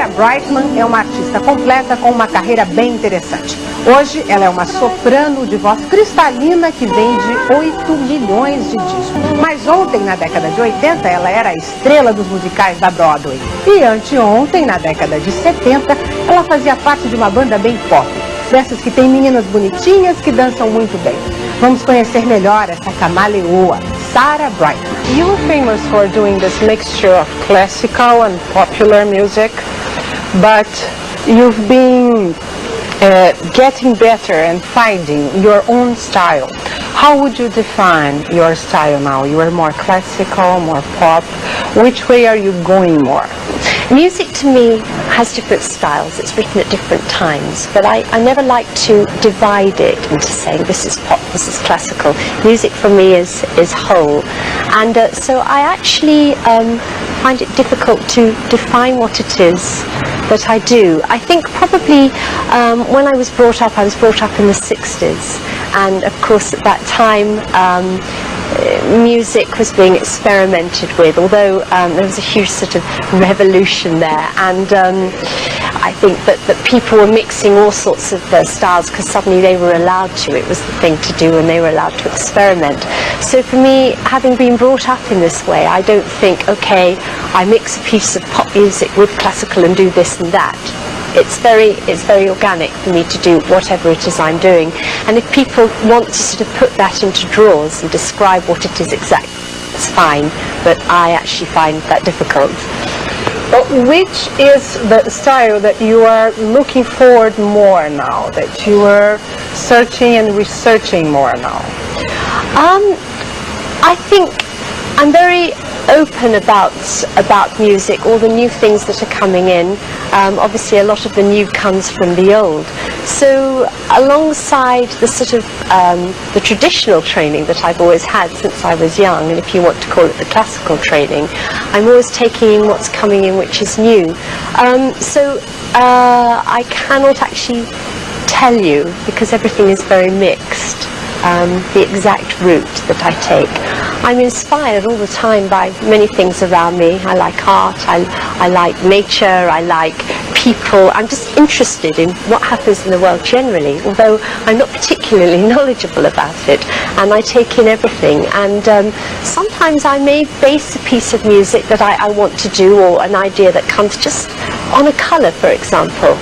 Sarah Brightman é uma artista completa com uma carreira bem interessante. Hoje ela é uma soprano de voz cristalina que vende 8 milhões de discos. Mas ontem, na década de 80, ela era a estrela dos musicais da Broadway. E anteontem, na década de 70, ela fazia parte de uma banda bem pop. Dessas que tem meninas bonitinhas que dançam muito bem. Vamos conhecer melhor essa camaleoa, Sarah Brightman. You were famous for doing this mixture of classical and popular music, but you've been getting better and finding your own style. How would you define your style now? You are more classical, more pop. Which way are you going more? Music to me has different styles. It's written at different times, but I never like to divide it into saying this is pop, this is classical. Music for me is whole, and so I actually find it difficult to define what it is that I do. I think probably when I was brought up in the 60s, and of course at that time music was being experimented with, although there was a huge sort of revolution there, and I think that people were mixing all sorts of styles because suddenly they were allowed to. It was the thing to do and they were allowed to experiment. So for me, having been brought up in this way, I don't think, okay, I mix a piece of pop music with classical and do this and that. It's very organic for me to do whatever it is I'm doing, and if people want to sort of put that into drawers and describe what it is exactly, it's fine, but I actually find that difficult. Which is the style that you are looking forward more now, that you are searching and researching more now? I think I'm very open about music, all the new things that are coming in. Obviously a lot of the new comes from the old. So alongside the sort of the traditional training that I've always had since I was young, and if you want to call it the classical training, I'm always taking in what's coming in which is new. So I cannot actually tell you, because everything is very mixed, the exact route that I take. I'm inspired all the time by many things around me. I like art, I like nature, I like people. I'm just interested in what happens in the world generally, although I'm not particularly knowledgeable about it, and I take in everything. And sometimes I may base a piece of music that I want to do, or an idea that comes just on a colour, for example.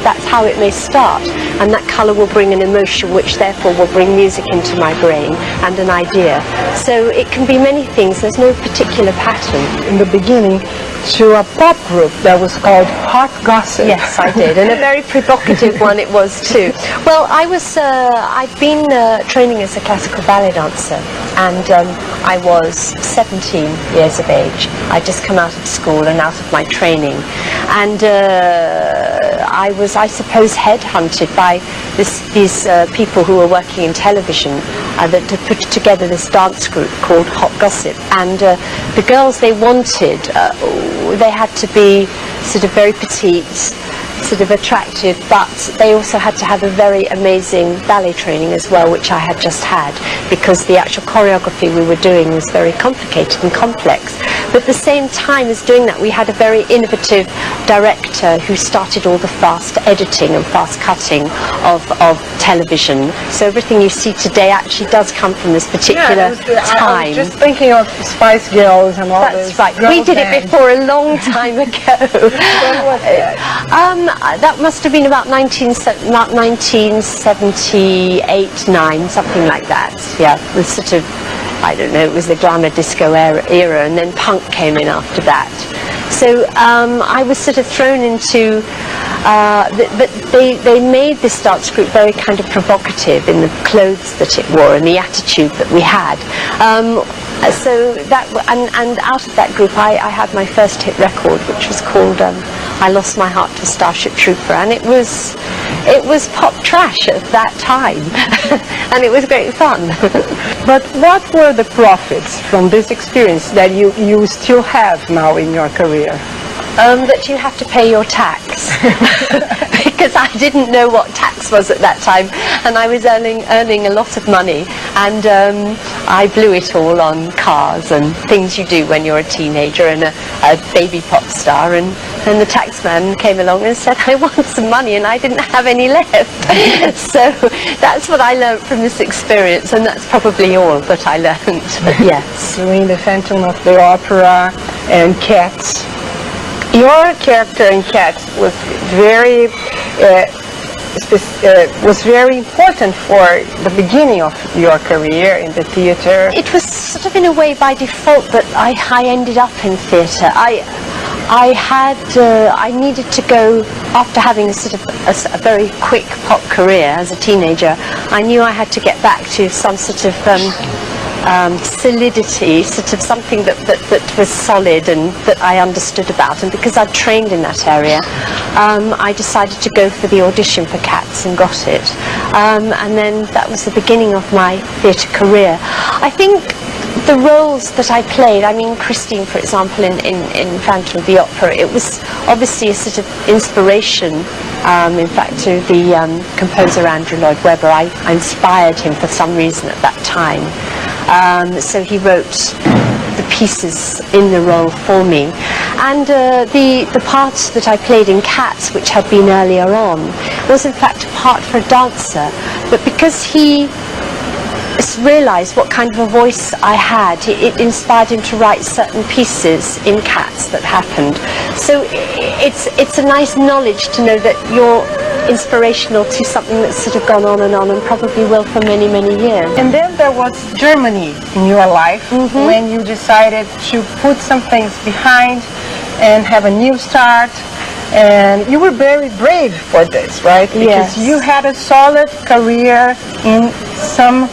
That's how it may start, and that colour will bring an emotion, which therefore will bring music into my brain and an idea. So it can be many things, there's no particular pattern. In the beginning, to a pop group that was called Hot Gossip. Yes, I did, and a very provocative one it was too. Well, I've been training as a classical ballet dancer, and I was 17 years of age. I'd just come out of school and out of my training, and I was, I suppose, headhunted by these people who were working in television that had put together this dance group called Hot Gossip, and the girls they wanted, they had to be sort of very petite, sort of attractive, but they also had to have a very amazing ballet training as well, which I had just had, because the actual choreography we were doing was very complicated and complex. But at the same time as doing that, we had a very innovative director who started all the fast editing and fast cutting of television. So everything you see today actually does come from this particular time. I was just thinking of Spice Girls and all those. That's right. We did it before a long time ago. When was that? That must have been about 1978, 9, something like that. Yeah, it was sort of, I don't know, it was the glamour disco era, and then punk came in after that. So I was sort of thrown into, but they med this dance group very kind of provocative in the clothes that it wore and the attitude that we had. So that, and out of that group I had my first hit record, which was called I Lost My Heart to Starship Trooper, and it was pop trash at that time, and it was great fun. But what were the profits from this experience that you still have now in your career? That you have to pay your tax, because I didn't know what tax was at that time, and I was earning a lot of money, and I blew it all on cars and things you do when you're a teenager and a baby pop star, and then the taxman came along and said, I want some money, and I didn't have any left. So that's what I learned from this experience, and that's probably all that I learned. But yes. Doing the Phantom of the Opera and Cats. Your character in Cats was very important for the beginning of your career in the theater. It was sort of in a way by default that I ended up in theatre. I needed to go, after having a sort of a very quick pop career as a teenager, I knew I had to get back to some sort of solidity, sort of something that was solid and that I understood about. And because I'd trained in that area, I decided to go for the audition for Cats and got it. And then that was the beginning of my theatre career. I think the roles that I played, I mean, Christine, for example, in Phantom of the Opera, it was obviously a sort of inspiration, in fact, to the composer Andrew Lloyd Webber. I inspired him for some reason at that time. So he wrote the pieces in the role for me. And the part that I played in Cats, which had been earlier on, was in fact a part for a dancer. But because he realised what kind of a voice I had, it inspired him to write certain pieces in Cats that happened. So it's a nice knowledge to know that you're inspirational to something that's sort of gone on and probably will for many, many years. And then there was Germany in your life, when you decided to put some things behind and have a new start. And you were very brave for this, right? Because you had a solid career in some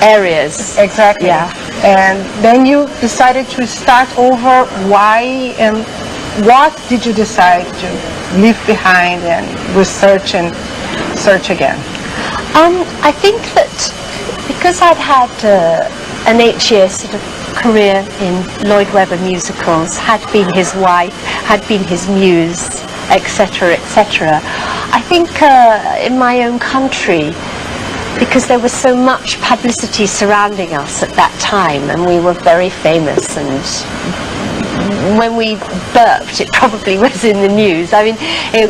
areas. Exactly. Yeah. And then you decided to start over. Why and what did you decide to leave behind and research and search again? I think that because I'd had an 8-year sort of career in Lloyd Webber musicals, had been his wife, had been his muse, etc., etc., I think in my own country, because there was so much publicity surrounding us at that time, and we were very famous, and when we burped, it probably was in the news. I mean,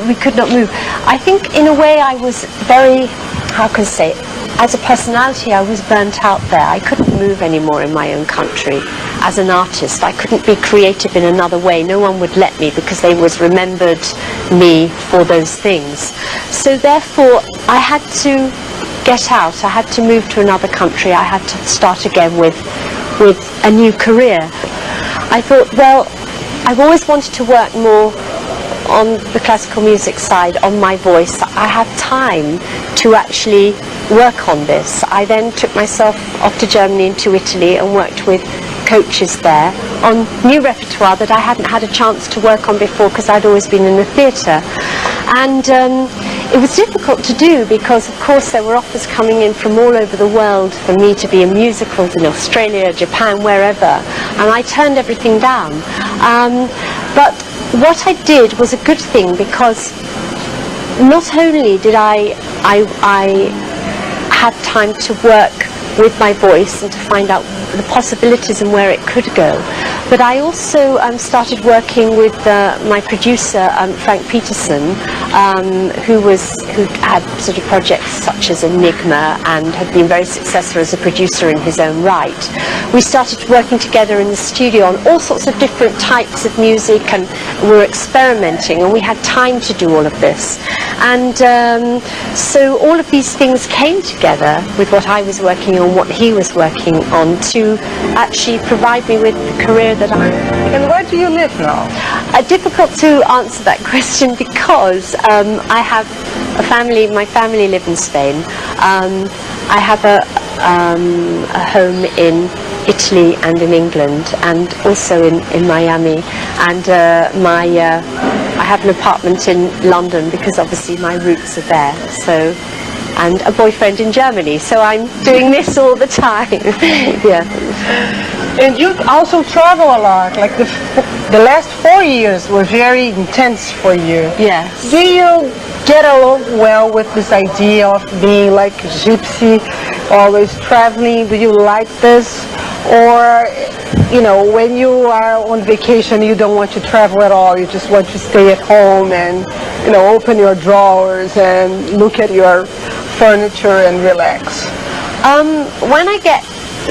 we could not move. I think in a way I was very, how can I say, as a personality I was burnt out there. I couldn't move anymore in my own country as an artist. I couldn't be creative in another way. No one would let me because they always remembered me for those things. So therefore I had to get out. I had to move to another country. I had to start again with a new career. I thought, well, I've always wanted to work more on the classical music side, on my voice. I have time to actually work on this. I then took myself off to Germany and to Italy and worked with coaches there on new repertoire that I hadn't had a chance to work on before because I'd always been in the theatre. And it was difficult to do because, of course, there were offers coming in from all over the world for me to be in musicals in Australia, Japan, wherever, and I turned everything down. But what I did was a good thing, because not only did I had time to work with my voice and to find out the possibilities and where it could go, but I also started working with my producer Frank Peterson, who had sort of projects such as Enigma and had been very successful as a producer in his own right. We started working together in the studio on all sorts of different types of music, and we were experimenting, and we had time to do all of this. And so all of these things came together with what I was working on, what he was working on, to actually provide me with the career that I... And where do you live now? Difficult to answer that question because I have a family. My family live in Spain. I have a home in Italy and in England, and also in Miami, and I have an apartment in London because obviously my roots are there. So, and a boyfriend in Germany, so I'm doing this all the time. Yeah. And you also travel a lot. Like the last 4 years were very intense for you. Yes. Do you get along well with this idea of being like a gypsy, always traveling? Do you like this? Or, you know, when you are on vacation, you don't want to travel at all. You just want to stay at home and, you know, open your drawers and look at your furniture and relax. When I get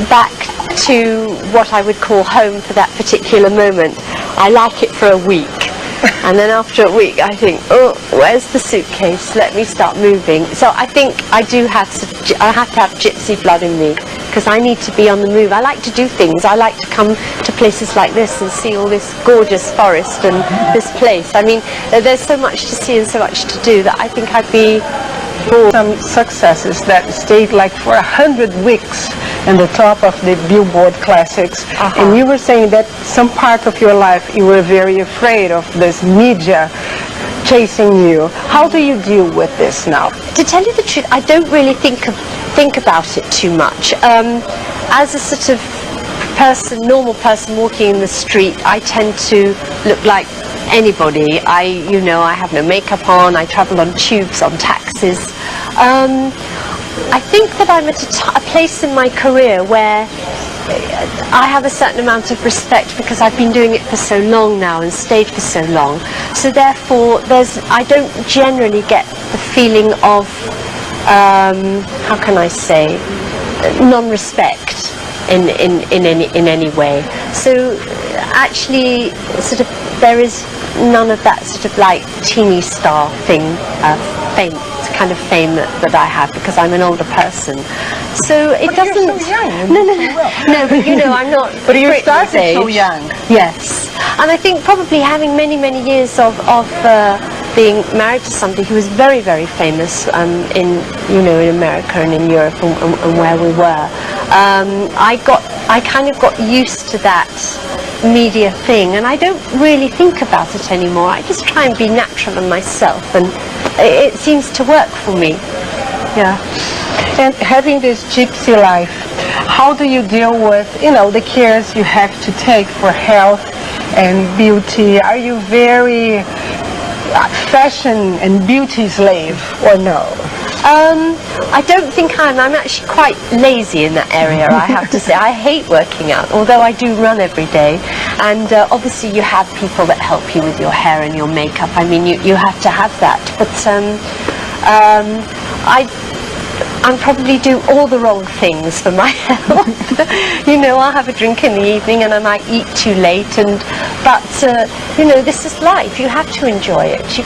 back to what I would call home for that particular moment, I like it for a week. And then after a week I think, oh, where's the suitcase? Let me start moving. So I think I have to have gypsy blood in me, because I need to be on the move. I like to do things. I like to come to places like this and see all this gorgeous forest and this place. I mean, there's so much to see and so much to do that I think I'd be bored. Some successes that stayed like for 100 weeks in the top of the Billboard Classics. And you were saying that some part of your life you were very afraid of this media chasing you. How do you deal with this now? To tell you the truth, I don't really think about it too much. As a sort of normal person walking in the street, I tend to look like anybody. I have no makeup on. I travel on tubes, on taxis. I think that I'm at a place in my career where I have a certain amount of respect, because I've been doing it for so long now and stayed for so long. So therefore, I don't generally get the feeling of, how can I say, non-respect in any way. So actually, sort of, there is none of that sort of like teeny star thing, kind of fame that I have, because I'm an older person. So it doesn't. You're so young. No, but you know, I'm not. But you started so young. Yes, and I think probably having many years of being married to somebody who was very, very famous in America and in Europe and where we were, I kind of got used to that media thing, and I don't really think about it anymore. I just try and be natural and myself, and it seems to work for me. Yeah. And having this gypsy life, how do you deal with, the cares you have to take for health and beauty? Are you very fashion and beauty slave, or no? I don't think I'm actually quite lazy in that area, I have to say. I hate working out, although I do run every day. And obviously you have people that help you with your hair and your makeup. I mean, you have to have that. But I probably do all the wrong things for my health. I'll have a drink in the evening and I might eat too late. But this is life. You have to enjoy it. You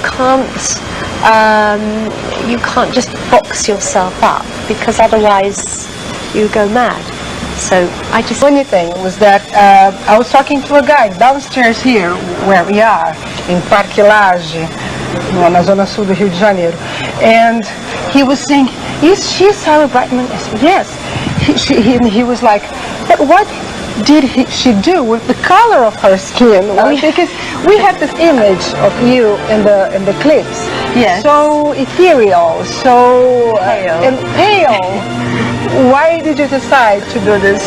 can't just box yourself up, because otherwise you go mad. So Funny thing was that I was talking to a guy downstairs here, where we are, in Parque Lage, na zona sul do Rio de Janeiro, and he was saying, "Is she Sarah Brightman?" I said, "Yes." He was like, "But what did she do with the color of her skin?" Because we had this image of you in the clips, so ethereal, so pale. And pale. Why did you decide to do this,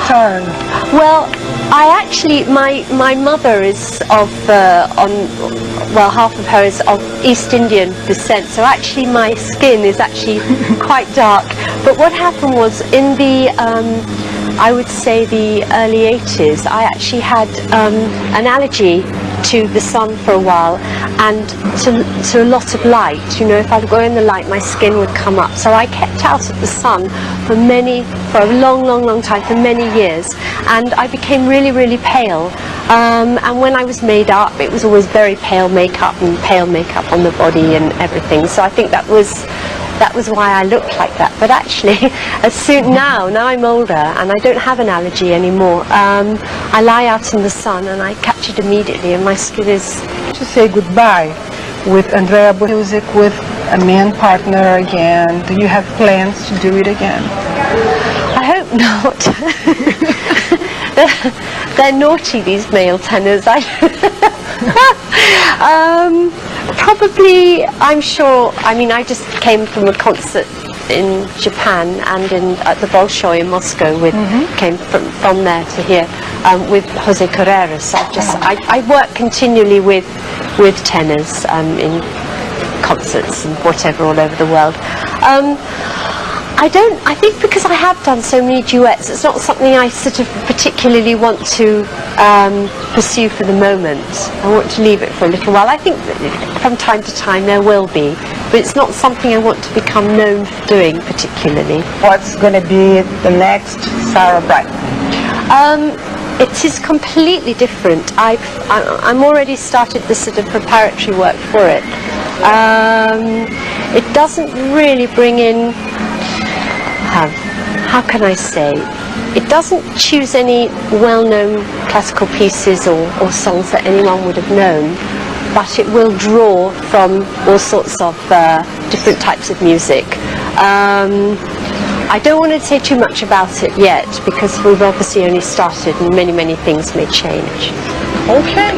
turn? Well, my mother is half of her is of East Indian descent, so actually my skin is actually quite dark. But what happened was, in the I would say the early 80s, I actually had an allergy to the sun for a while, and to a lot of light. If I go in the light, my skin would come up. So I kept out of the sun for a long time, for many years, and I became really pale. And when I was made up, it was always very pale makeup on the body and everything. So I think that was why I looked like that. But actually, now I'm older and I don't have an allergy anymore. I lie out in the sun and I catch it immediately, and my skin is... To say goodbye with Andrea Music, with a man partner again. Do you have plans to do it again? I hope not. They're naughty, these male tenors. Probably, I'm sure. I mean, I just came from a concert in Japan and at the Bolshoi in Moscow. Came from there to here with Jose Carreras. I work continually with tenors in concerts and whatever all over the world. I think because I have done so many duets, it's not something I sort of particularly want to pursue for the moment. I want to leave it for a little while. I think that from time to time there will be, but it's not something I want to become known for doing particularly. What's going to be the next Sarah Brightman? It is completely different. I'm already started the sort of preparatory work for it. It doesn't really bring in, how can I say, it doesn't choose any well-known classical pieces or songs that anyone would have known, but it will draw from all sorts of different types of music. I don't want to say too much about it yet because we've obviously only started and many things may change. Okay.